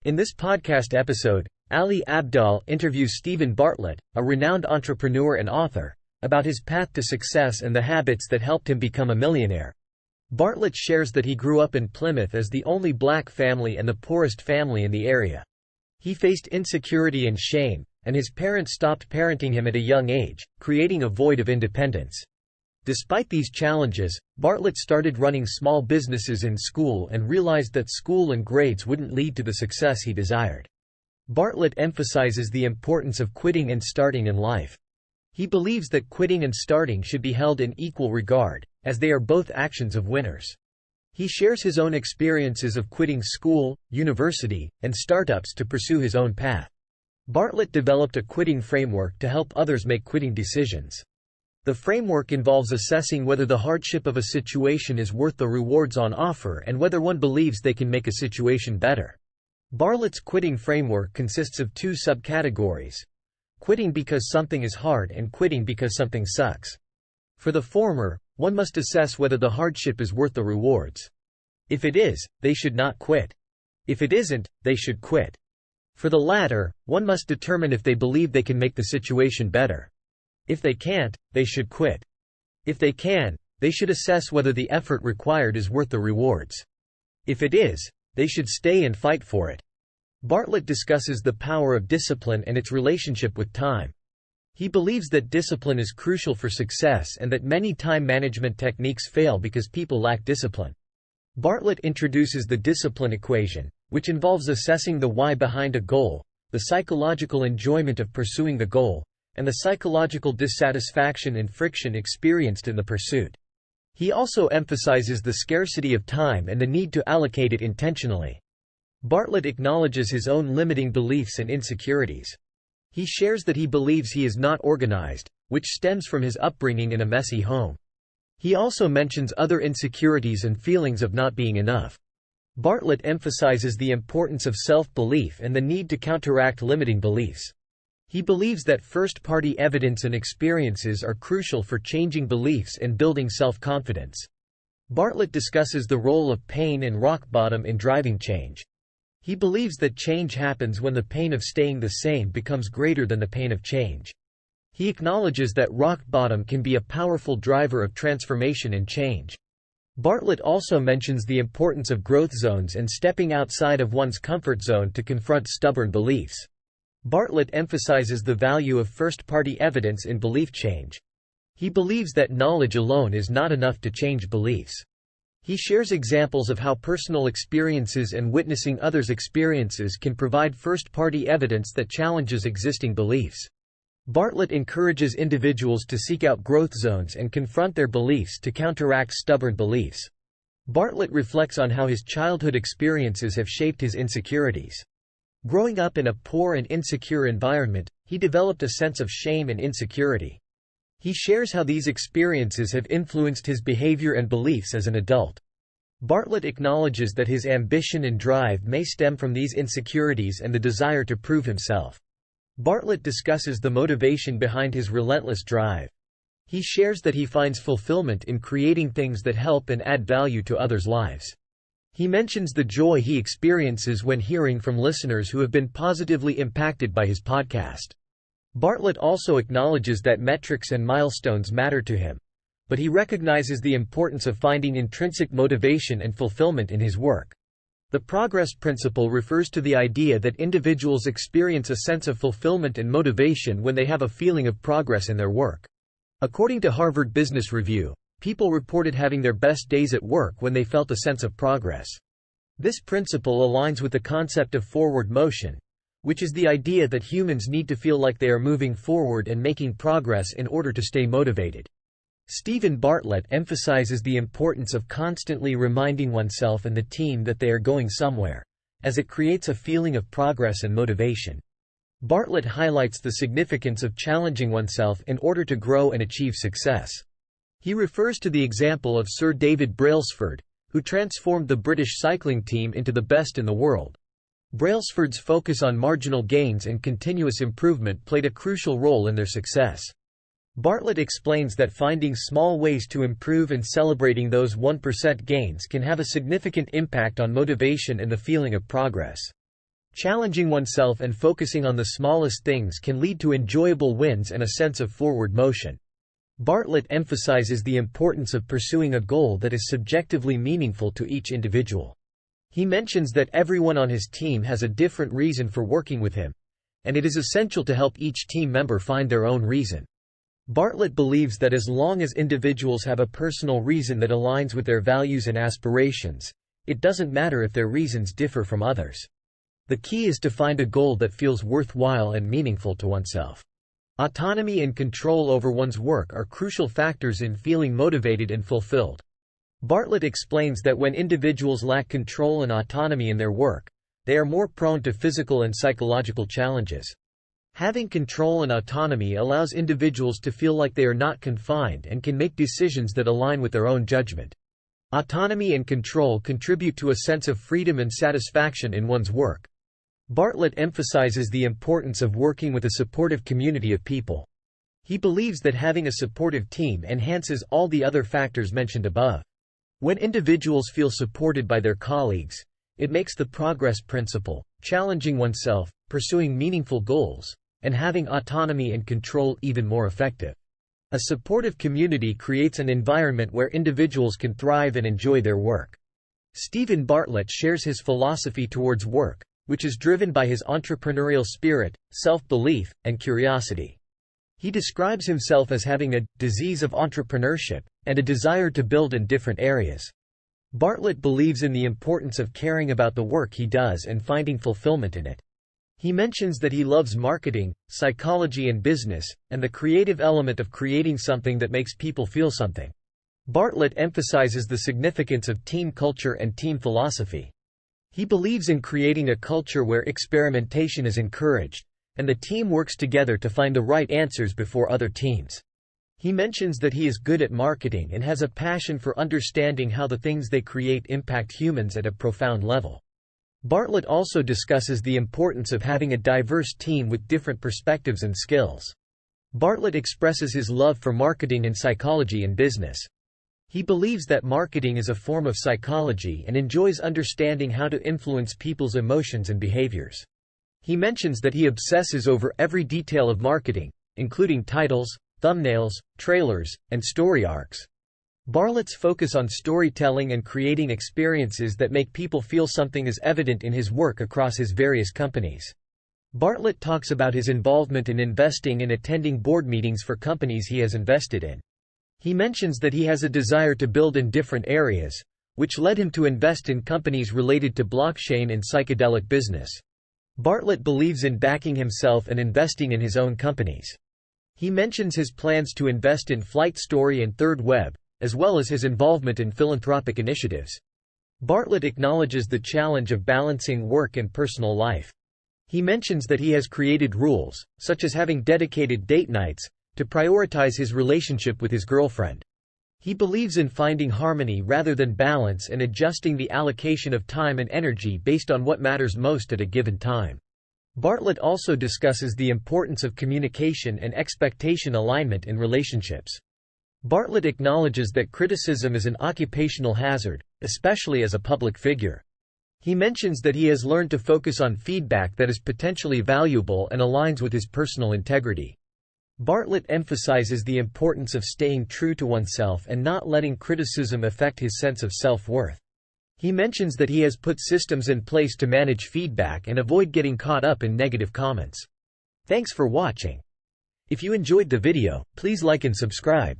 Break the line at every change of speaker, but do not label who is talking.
In this podcast episode, Ali Abdaal interviews Steven Bartlett, a renowned entrepreneur and author, about his path to success and the habits that helped him become a millionaire. Bartlett shares that he grew up in Plymouth as the only black family and the poorest family in the area. He faced insecurity and shame, and his parents stopped parenting him at a young age, creating a void of independence. Despite these challenges, Bartlett started running small businesses in school and realized that school and grades wouldn't lead to the success he desired. Bartlett emphasizes the importance of quitting and starting in life. He believes that quitting and starting should be held in equal regard, as they are both actions of winners. He shares his own experiences of quitting school, university, and startups to pursue his own path. Bartlett developed a quitting framework to help others make quitting decisions. The framework involves assessing whether the hardship of a situation is worth the rewards on offer and whether one believes they can make a situation better. Bartlett's quitting framework consists of two subcategories: quitting because something is hard and quitting because something sucks. For the former, one must assess whether the hardship is worth the rewards. If it is, they should not quit. If it isn't, they should quit. For the latter, one must determine if they believe they can make the situation better. If they can't, they should quit. If they can, they should assess whether the effort required is worth the rewards. If it is, they should stay and fight for it. Bartlett discusses the power of discipline and its relationship with time. He believes that discipline is crucial for success and that many time management techniques fail because people lack discipline. Bartlett introduces the discipline equation, which involves assessing the why behind a goal, the psychological enjoyment of pursuing the goal, and the psychological dissatisfaction and friction experienced in the pursuit. He also emphasizes the scarcity of time and the need to allocate it intentionally. Bartlett acknowledges his own limiting beliefs and insecurities. He shares that he believes he is not organized, which stems from his upbringing in a messy home. He also mentions other insecurities and feelings of not being enough. Bartlett emphasizes the importance of self-belief and the need to counteract limiting beliefs. He believes that first-party evidence and experiences are crucial for changing beliefs and building self-confidence. Bartlett discusses the role of pain and rock bottom in driving change. He believes that change happens when the pain of staying the same becomes greater than the pain of change. He acknowledges that rock bottom can be a powerful driver of transformation and change. Bartlett also mentions the importance of growth zones and stepping outside of one's comfort zone to confront stubborn beliefs. Bartlett emphasizes the value of first-party evidence in belief change. He believes that knowledge alone is not enough to change beliefs. He shares examples of how personal experiences and witnessing others' experiences can provide first-party evidence that challenges existing beliefs. Bartlett encourages individuals to seek out growth zones and confront their beliefs to counteract stubborn beliefs. Bartlett reflects on how his childhood experiences have shaped his insecurities. Growing up in a poor and insecure environment, he developed a sense of shame and insecurity. He shares how these experiences have influenced his behavior and beliefs as an adult. Bartlett acknowledges that his ambition and drive may stem from these insecurities and the desire to prove himself. Bartlett discusses the motivation behind his relentless drive. He shares that he finds fulfillment in creating things that help and add value to others' lives. He mentions the joy he experiences when hearing from listeners who have been positively impacted by his podcast. Bartlett also acknowledges that metrics and milestones matter to him, but he recognizes the importance of finding intrinsic motivation and fulfillment in his work. The progress principle refers to the idea that individuals experience a sense of fulfillment and motivation when they have a feeling of progress in their work. According to Harvard Business Review, people reported having their best days at work when they felt a sense of progress. This principle aligns with the concept of forward motion, which is the idea that humans need to feel like they are moving forward and making progress in order to stay motivated. Steven Bartlett emphasizes the importance of constantly reminding oneself and the team that they are going somewhere, as it creates a feeling of progress and motivation. Bartlett highlights the significance of challenging oneself in order to grow and achieve success. He refers to the example of Sir David Brailsford, who transformed the British cycling team into the best in the world. Brailsford's focus on marginal gains and continuous improvement played a crucial role in their success. Bartlett explains that finding small ways to improve and celebrating those 1% gains can have a significant impact on motivation and the feeling of progress. Challenging oneself and focusing on the smallest things can lead to enjoyable wins and a sense of forward motion. Bartlett emphasizes the importance of pursuing a goal that is subjectively meaningful to each individual. He mentions that everyone on his team has a different reason for working with him, and it is essential to help each team member find their own reason. Bartlett believes that as long as individuals have a personal reason that aligns with their values and aspirations, it doesn't matter if their reasons differ from others. The key is to find a goal that feels worthwhile and meaningful to oneself. Autonomy and control over one's work are crucial factors in feeling motivated and fulfilled. Bartlett explains that when individuals lack control and autonomy in their work, they are more prone to physical and psychological challenges. Having control and autonomy allows individuals to feel like they are not confined and can make decisions that align with their own judgment. Autonomy and control contribute to a sense of freedom and satisfaction in one's work. Bartlett emphasizes the importance of working with a supportive community of people. He believes that having a supportive team enhances all the other factors mentioned above. When individuals feel supported by their colleagues, it makes the progress principle, challenging oneself, pursuing meaningful goals, and having autonomy and control even more effective. A supportive community creates an environment where individuals can thrive and enjoy their work. Steven Bartlett shares his philosophy towards work, which is driven by his entrepreneurial spirit, self-belief, and curiosity. He describes himself as having a disease of entrepreneurship and a desire to build in different areas. Bartlett believes in the importance of caring about the work he does and finding fulfillment in it. He mentions that he loves marketing, psychology and business, and the creative element of creating something that makes people feel something. Bartlett emphasizes the significance of team culture and team philosophy. He believes in creating a culture where experimentation is encouraged, and the team works together to find the right answers before other teams. He mentions that he is good at marketing and has a passion for understanding how the things they create impact humans at a profound level. Bartlett also discusses the importance of having a diverse team with different perspectives and skills. Bartlett expresses his love for marketing and psychology in business. He believes that marketing is a form of psychology and enjoys understanding how to influence people's emotions and behaviors. He mentions that he obsesses over every detail of marketing, including titles, thumbnails, trailers, and story arcs. Bartlett's focus on storytelling and creating experiences that make people feel something is evident in his work across his various companies. Bartlett talks about his involvement in investing and attending board meetings for companies he has invested in. He mentions that he has a desire to build in different areas, which led him to invest in companies related to blockchain and psychedelic business. Bartlett believes in backing himself and investing in his own companies. He mentions his plans to invest in Flight Story and Third Web, as well as his involvement in philanthropic initiatives. Bartlett acknowledges the challenge of balancing work and personal life. He mentions that he has created rules, such as having dedicated date nights, to prioritize his relationship with his girlfriend. He believes in finding harmony rather than balance and adjusting the allocation of time and energy based on what matters most at a given time. Bartlett also discusses the importance of communication and expectation alignment in relationships. Bartlett acknowledges that criticism is an occupational hazard, especially as a public figure. He mentions that he has learned to focus on feedback that is potentially valuable and aligns with his personal integrity. Bartlett emphasizes the importance of staying true to oneself and not letting criticism affect his sense of self-worth. He mentions that he has put systems in place to manage feedback and avoid getting caught up in negative comments. Thanks for watching. If you enjoyed the video, please like and subscribe.